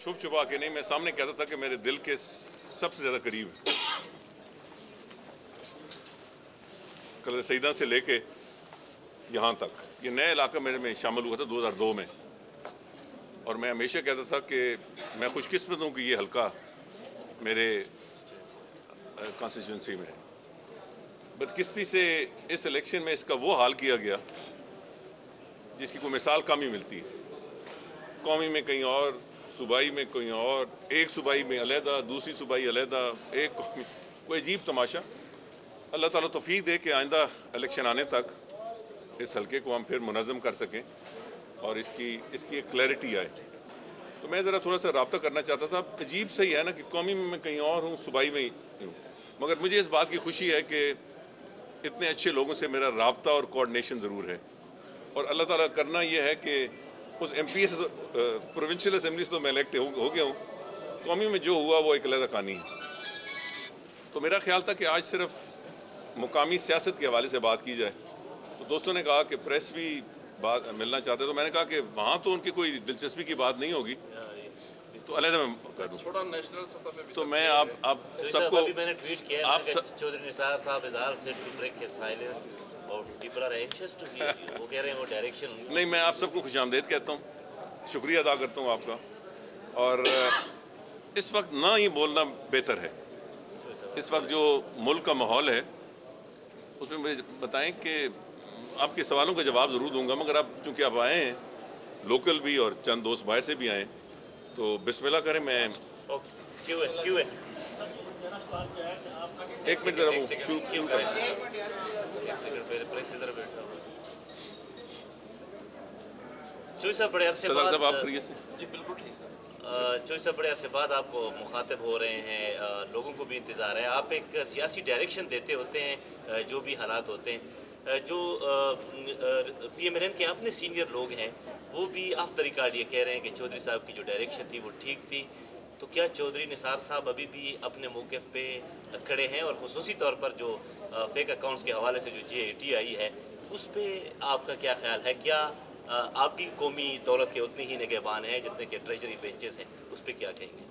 छुप छुपा के नहीं, मैं सामने कहता था कि मेरे दिल के सबसे ज़्यादा करीब कलर सईदा से लेके यहाँ तक ये नया इलाका मेरे में शामिल हुआ था 2002 में। और मैं हमेशा कहता था कि मैं खुशकिस्मत हूँ कि ये हल्का मेरे कॉन्स्टिट्यूंसी में है। बदकिस्मती से इस इलेक्शन में इसका वो हाल किया गया जिसकी कोई मिसाल कम ही मिलती है। कौमी में कहीं और, सूबाई में कहीं और, एक सूबाई में अलहदा, दूसरी सूबाई अलहदा, एक कौमी, कोई अजीब तमाशा। अल्लाह ताला तौफीक दे कि आइंदा इलेक्शन आने तक इस हल्के को हम फिर मुनज़्ज़म कर सकें और इसकी एक क्लैरिटी आए। तो मैं ज़रा थोड़ा सा रब्ता करना चाहता था। अजीब सही है ना कि कौमी में मैं कहीं और हूँ, सूबाई में ही हूँ, मगर मुझे इस बात की खुशी है कि इतने अच्छे लोगों से मेरा रब्ता और कोऑर्डिनेशन ज़रूर है। और अल्लाह ताला करना ये है कि उस MP से तो प्रोविंशियल असम्बली से तो मैं इलेक्ट हो गया हूँ, कौमी में जो हुआ वो एक अलग कहानी है। तो मेरा ख्याल था कि आज सिर्फ मुकामी सियासत के हवाले से बात की जाए। तो दोस्तों ने कहा कि प्रेस भी बात मिलना चाहते, तो मैंने कहा कि वहाँ तो उनकी कोई दिलचस्पी की बात नहीं होगी, तो अलहदा मैं कर दूँ। थोड़ा नेशनल सतह पे भी तो मैं आप सबको, मैंने ट्वीट किया आप Chaudhry Nisar sahab is asked to break his silence और people are anxious to hear you. वो कह रहे हैं वो डायरेक्शन नहीं, मैं आप सबको खुशामदीद कहता हूँ, शुक्रिया अदा करता हूँ आपका। और इस वक्त ना ही बोलना बेहतर है। इस वक्त जो मुल्क का माहौल है उसमें मुझे बताएं कि आपके सवालों का जवाब ज़रूर दूंगा, मगर आप चूँकि आप आए हैं लोकल भी और चंद दोस्त बाहर से भी आए, तो बिस्मिल्लाह करें। मैं क्यों है एक मिनट ज़रा वो शुरू करें। चोई साहब बड़े अरसे बाद, साहब आप करिए से। जी बिल्कुल ठीक सर। चोई साहब बड़े अरसे बाद आपको मुखातिब हो रहे हैं, लोगों को भी इंतज़ार है। आप एक सियासी डायरेक्शन देते होते हैं जो भी हालात होते हैं। जो PMLN के अपने सीनियर लोग हैं वो भी ऑफ द रिकॉर्ड ये कह रहे हैं कि चौधरी साहब की जो डायरेक्शन थी वो ठीक थी। तो क्या चौधरी निसार साहब अभी भी अपने मौक़िफ़ पे खड़े हैं? और ख़ुसूसी तौर पर जो फेक अकाउंट्स के हवाले से जो GAT आई है उस पर आपका क्या ख्याल है? क्या आप भी कौमी दौलत के उतने ही निगहबान हैं जितने के ट्रेजरी बेंचेस हैं, उस पर क्या कहेंगे?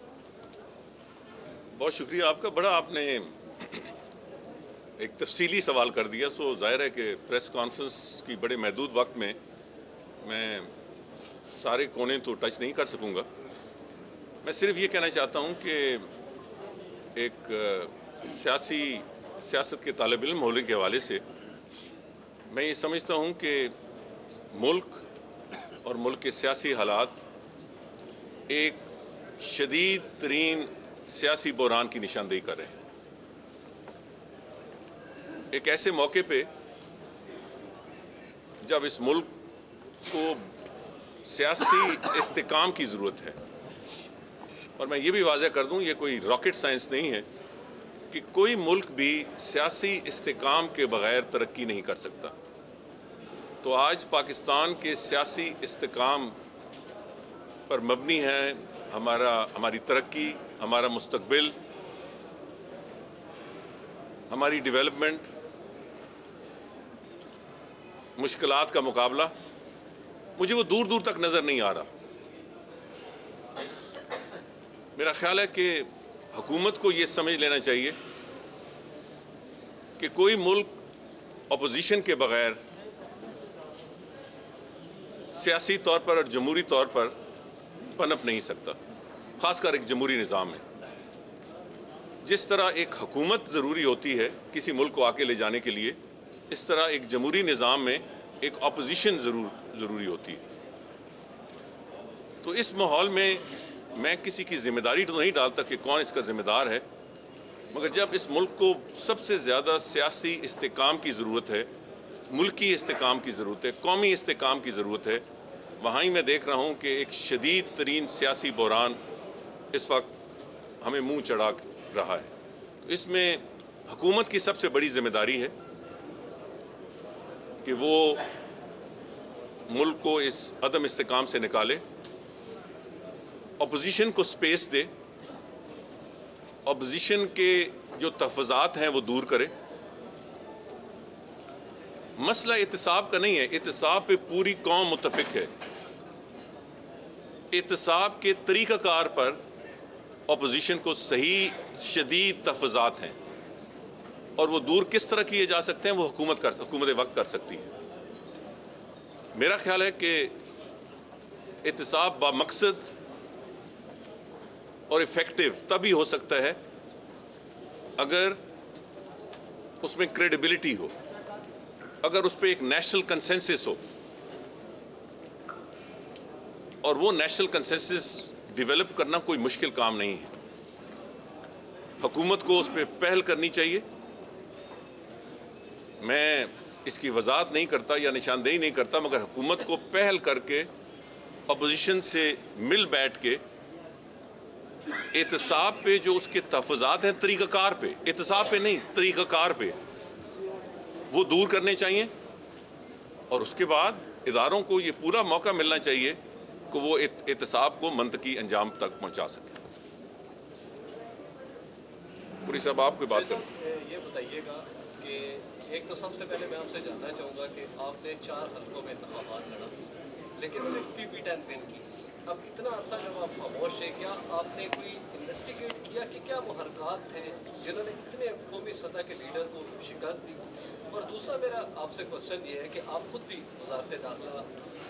बहुत शुक्रिया आपका। बड़ा आपने एक तफसीली सवाल कर दिया। सो जाहिर है कि प्रेस कॉन्फ्रेंस की बड़े महदूद वक्त में मैं सारे कोने तो टच नहीं कर सकूंगा। मैं सिर्फ ये कहना चाहता हूँ कि एक सियासत के तालिब इल्म होने के हवाले से मैं ये समझता हूँ कि मुल्क और मुल्क के सियासी हालात एक शदीद तरीन सियासी बहरान की निशानदेही कर रहे हैं। एक ऐसे मौके पे जब इस मुल्क को सियासी इस्तेकाम की ज़रूरत है, और मैं ये भी वाज़ह कर दूं, ये कोई रॉकेट साइंस नहीं है कि कोई मुल्क भी सियासी इस्तेकाम के बग़ैर तरक्की नहीं कर सकता। तो आज पाकिस्तान के सियासी इस्तेकाम पर मबनी है हमारी तरक्की, हमारा मुस्तकबिल, हमारी डेवलपमेंट, मुश्किलात का मुकाबला। मुझे वो दूर दूर तक नज़र नहीं आ रहा। मेरा ख्याल है कि हुकूमत को ये समझ लेना चाहिए कि कोई मुल्क अपोजिशन के बग़ैर सियासी तौर पर और जमहूरी तौर पर पनप नहीं सकता, ख़ासकर एक जमहूरी निज़ाम में। जिस तरह एक हुकूमत ज़रूरी होती है किसी मुल्क को आके ले जाने के लिए, इस तरह एक जमहूरी निज़ाम में एक अपोजिशन ज़रूरी होती है। तो इस माहौल में मैं किसी की ज़िम्मेदारी तो नहीं डालता कि कौन इसका ज़िम्मेदार है, मगर जब इस मुल्क को सबसे ज़्यादा सियासी इस्तेकाम की ज़रूरत है, मुल्की इस्तेकाम की ज़रूरत है, कौमी इस्तेकाम की ज़रूरत है, वहाँ ही मैं देख रहा हूँ कि एक शदीद तरीन सियासी बहरान इस वक्त हमें मुँह चढ़ा रहा है। तो इसमें हुकूमत की सबसे बड़ी ज़िम्मेदारी है कि वो मुल्क को इस अदम इस्तेकाम से निकाले, अपोजिशन को स्पेस दे, अपोजिशन के जो तहफ़्फ़ुज़ात हैं वो दूर करे। मसला एहतिसाब का नहीं है, एहतिसाब पे पूरी कौम मुत्तफ़िक है। एहतसाब के तरीक़ाकार पर अपोजिशन को सही शदीद तहफ़्फ़ुज़ात हैं और वो दूर किस तरह किए जा सकते हैं वो हुकूमत वक्त कर सकती है। मेरा ख्याल है कि एहतसाब बामकसद और इफ़ेक्टिव तभी हो सकता है अगर उसमें क्रेडिबिलिटी हो, अगर उस पर एक नेशनल कंसेंसस हो, और वो नेशनल कंसेंसस डेवलप करना कोई मुश्किल काम नहीं है। हुकूमत को उस पर पहल करनी चाहिए। मैं इसकी वजाहत नहीं करता या निशानदेही नहीं करता, मगर हुकूमत को पहल करके अपोजिशन से मिल बैठ के एहतसाब पे जो उसके तहफ़्फ़ुज़ात हैं तरीक़ाकार पे, एहतसाब पे नहीं तरीक़ाकार पे, वो दूर करने चाहिए और उसके बाद इदारों को ये पूरा मौका मिलना चाहिए कि वो एहतसाब को मंतकी अंजाम तक पहुंचा सके। पुरी साहब आप कोई बात करें। ये बताइएगा कि एक तो सबसे पहले मैं आपसे जानना चाहूँगा कि आपने 4 हलकों में इंतखाबात लड़ा लेकिन सिर्फ PP10 विन की। अब इतना अरसा जब आप खामोश है, क्या आपने कोई इन्वेस्टिगेट किया कि क्या वो हरकत थे जिन्होंने इतने कौमी सतह के लीडर को शिकस्त दी? और दूसरा मेरा आपसे क्वेश्चन ये है कि आप खुद भी वजारत दाखिला